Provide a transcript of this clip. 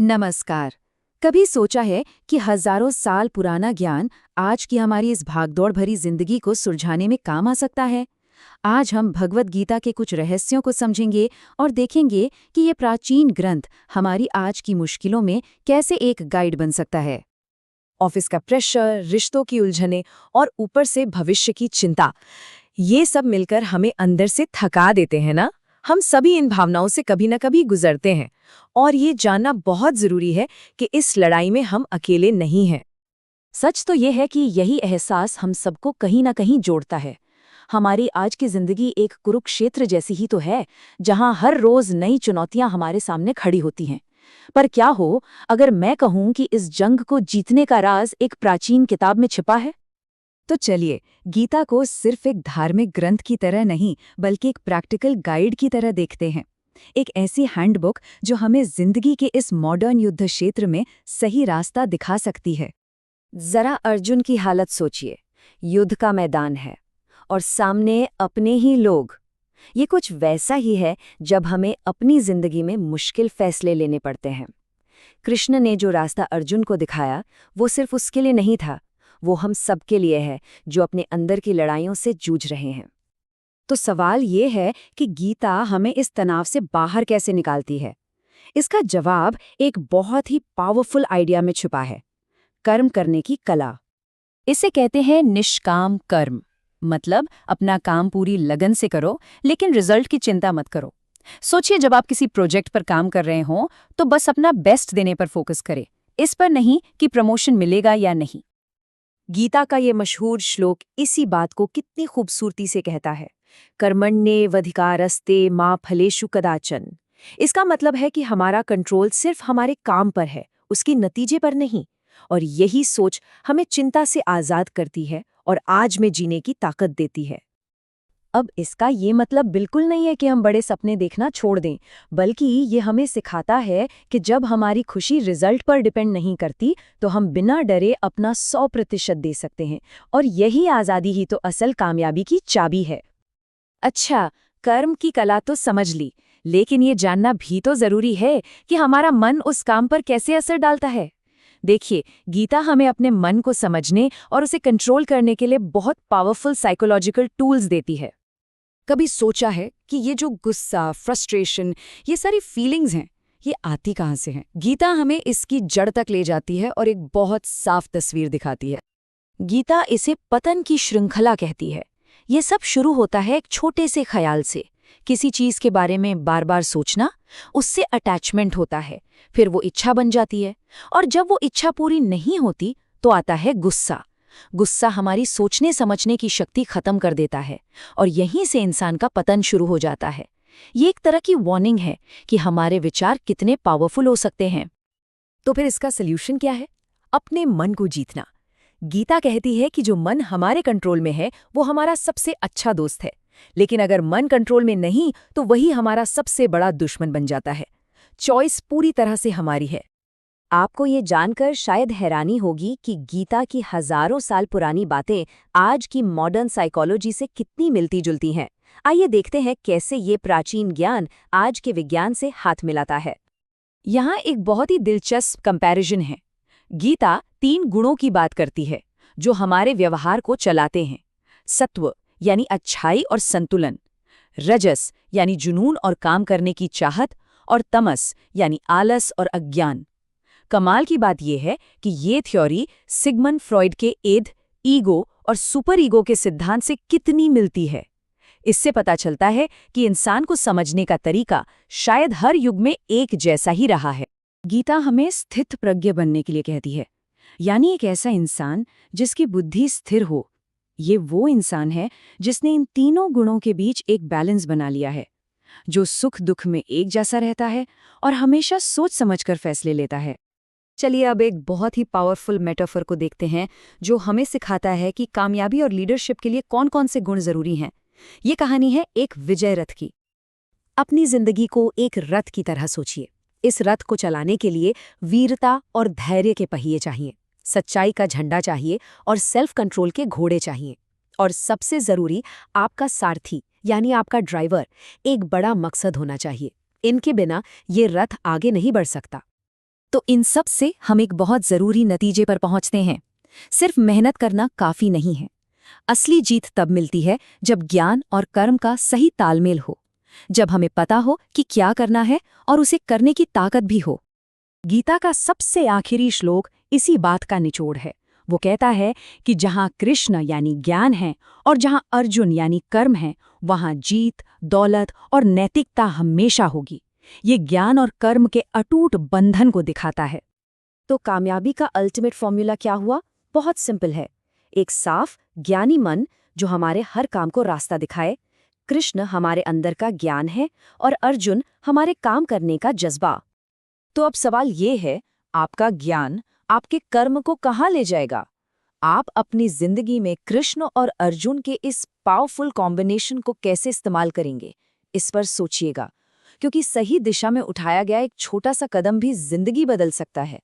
नमस्कार। कभी सोचा है कि हजारों साल पुराना ज्ञान आज की हमारी इस भागदौड़ भरी जिंदगी को सुलझाने में काम आ सकता है? आज हम भगवद गीता के कुछ रहस्यों को समझेंगे और देखेंगे कि ये प्राचीन ग्रंथ हमारी आज की मुश्किलों में कैसे एक गाइड बन सकता है। ऑफिस का प्रेशर, रिश्तों की उलझनें और ऊपर से भविष्य की चिंता, ये सब मिलकर हमें अंदर से थका देते हैं ना। हम सभी इन भावनाओं से कभी न कभी गुजरते हैं और ये जानना बहुत जरूरी है कि इस लड़ाई में हम अकेले नहीं हैं। सच तो ये है कि यही एहसास हम सबको कहीं न कहीं जोड़ता है। हमारी आज की जिंदगी एक कुरुक्षेत्र जैसी ही तो है, जहां हर रोज नई चुनौतियां हमारे सामने खड़ी होती हैं। पर क्या हो अगर मैं कहूं कि इस जंग को जीतने का राज एक प्राचीन किताब में छिपा है? तो चलिए, गीता को सिर्फ एक धार्मिक ग्रंथ की तरह नहीं बल्कि एक प्रैक्टिकल गाइड की तरह देखते हैं। एक ऐसी हैंडबुक जो हमें जिंदगी के इस मॉडर्न युद्ध क्षेत्र में सही रास्ता दिखा सकती है। जरा अर्जुन की हालत सोचिए। युद्ध का मैदान है और सामने अपने ही लोग। ये कुछ वैसा ही है जब हमें अपनी जिंदगी में मुश्किल फैसले लेने पड़ते हैं। कृष्ण ने जो रास्ता अर्जुन को दिखाया, वो सिर्फ उसके लिए नहीं था, वो हम सबके लिए है जो अपने अंदर की लड़ाइयों से जूझ रहे हैं। तो सवाल ये है कि गीता हमें इस तनाव से बाहर कैसे निकालती है? इसका जवाब एक बहुत ही पावरफुल आइडिया में छुपा है, कर्म करने की कला। इसे कहते हैं निष्काम कर्म। मतलब अपना काम पूरी लगन से करो, लेकिन रिजल्ट की चिंता मत करो। सोचिए, जब आप किसी प्रोजेक्ट पर काम कर रहे हों तो बस अपना बेस्ट देने पर फोकस करें, इस पर नहीं कि प्रमोशन मिलेगा या नहीं। गीता का ये मशहूर श्लोक इसी बात को कितनी खूबसूरती से कहता है, कर्मण्येवाधिकारस्ते मा फलेषु कदाचन। इसका मतलब है कि हमारा कंट्रोल सिर्फ हमारे काम पर है, उसके नतीजे पर नहीं। और यही सोच हमें चिंता से आजाद करती है और आज में जीने की ताकत देती है। अब इसका ये मतलब बिल्कुल नहीं है कि हम बड़े सपने देखना छोड़ दें, बल्कि ये हमें सिखाता है कि जब हमारी खुशी रिजल्ट पर डिपेंड नहीं करती तो हम बिना डरे अपना 100% दे सकते हैं। और यही आज़ादी ही तो असल कामयाबी की चाबी है। अच्छा, कर्म की कला तो समझ ली, लेकिन ये जानना भी तो जरूरी है कि हमारा मन उस काम पर कैसे असर डालता है। देखिए, गीता हमें अपने मन को समझने और उसे कंट्रोल करने के लिए बहुत पावरफुल साइकोलॉजिकल टूल्स देती है। कभी सोचा है कि ये जो गुस्सा, फ्रस्ट्रेशन, ये सारी फीलिंग्स हैं, ये आती कहाँ से हैं? गीता हमें इसकी जड़ तक ले जाती है और एक बहुत साफ तस्वीर दिखाती है। गीता इसे पतन की श्रृंखला कहती है। ये सब शुरू होता है एक छोटे से ख्याल से। किसी चीज के बारे में बार बार सोचना, उससे अटैचमेंट होता है, फिर वो इच्छा बन जाती है, और जब वो इच्छा पूरी नहीं होती तो आता है गुस्सा। गुस्सा हमारी सोचने समझने की शक्ति खत्म कर देता है और यहीं से इंसान का पतन शुरू हो जाता है। ये एक तरह की वार्निंग है कि हमारे विचार कितने पावरफुल हो सकते हैं। तो फिर इसका सल्यूशन क्या है? अपने मन को जीतना। गीता कहती है कि जो मन हमारे कंट्रोल में है वो हमारा सबसे अच्छा दोस्त है, लेकिन अगर मन कंट्रोल में नहीं तो वही हमारा सबसे बड़ा दुश्मन बन जाता है। चॉइस पूरी तरह से हमारी है। आपको ये जानकर शायद हैरानी होगी कि गीता की हजारों साल पुरानी बातें आज की मॉडर्न साइकोलॉजी से कितनी मिलती जुलती हैं। आइए देखते हैं कैसे ये प्राचीन ज्ञान आज के विज्ञान से हाथ मिलाता है। यहाँ एक बहुत ही दिलचस्प कंपैरिजन है। गीता 3 गुणों की बात करती है जो हमारे व्यवहार को चलाते हैं। सत्व यानी अच्छाई और संतुलन, रजस यानी जुनून और काम करने की चाहत, और तमस यानी आलस और अज्ञान। कमाल की बात यह है कि ये थ्योरी सिगमंड फ्रॉइड के एड, ईगो और सुपर ईगो के सिद्धांत से कितनी मिलती है। इससे पता चलता है कि इंसान को समझने का तरीका शायद हर युग में एक जैसा ही रहा है। गीता हमें स्थित प्रज्ञ बनने के लिए कहती है, यानी एक ऐसा इंसान जिसकी बुद्धि स्थिर हो। ये वो इंसान है जिसने इन तीनों गुणों के बीच एक बैलेंस बना लिया है, जो सुख दुख में एक जैसा रहता है और हमेशा सोच समझकर फैसले लेता है। चलिए अब एक बहुत ही पावरफुल मेटाफर को देखते हैं जो हमें सिखाता है कि कामयाबी और लीडरशिप के लिए कौन कौन से गुण जरूरी हैं। ये कहानी है एक विजय रथ की। अपनी जिंदगी को एक रथ की तरह सोचिए। इस रथ को चलाने के लिए वीरता और धैर्य के पहिए चाहिए, सच्चाई का झंडा चाहिए और सेल्फ कंट्रोल के घोड़े चाहिए। और सबसे जरूरी, आपका सारथी यानी आपका ड्राइवर एक बड़ा मकसद होना चाहिए। इनके बिना ये रथ आगे नहीं बढ़ सकता। तो इन सब से हम एक बहुत जरूरी नतीजे पर पहुंचते हैं। सिर्फ मेहनत करना काफी नहीं है। असली जीत तब मिलती है जब ज्ञान और कर्म का सही तालमेल हो, जब हमें पता हो कि क्या करना है और उसे करने की ताकत भी हो। गीता का सबसे आखिरी श्लोक इसी बात का निचोड़ है। वो कहता है कि जहाँ कृष्ण यानी ज्ञान है और जहाँ अर्जुन यानी कर्म है, वहाँ जीत, दौलत और नैतिकता हमेशा होगी। ये ज्ञान और कर्म के अटूट बंधन को दिखाता है। तो कामयाबी का अल्टीमेट फॉर्मूला क्या हुआ? बहुत सिंपल है। एक साफ, ज्ञानी मन जो हमारे हर काम को रास्ता दिखाए। कृष्ण हमारे अंदर का ज्ञान है और अर्जुन हमारे काम करने का जज्बा। तो अब सवाल ये है, आपका ज्ञान आपके कर्म को कहाँ ले जाएगा? आप अपनी जिंदगी में कृष्ण और अर्जुन के इस पावरफुल कॉम्बिनेशन को कैसे इस्तेमाल करेंगे? इस पर सोचिएगा, क्योंकि सही दिशा में उठाया गया एक छोटा सा कदम भी जिंदगी बदल सकता है।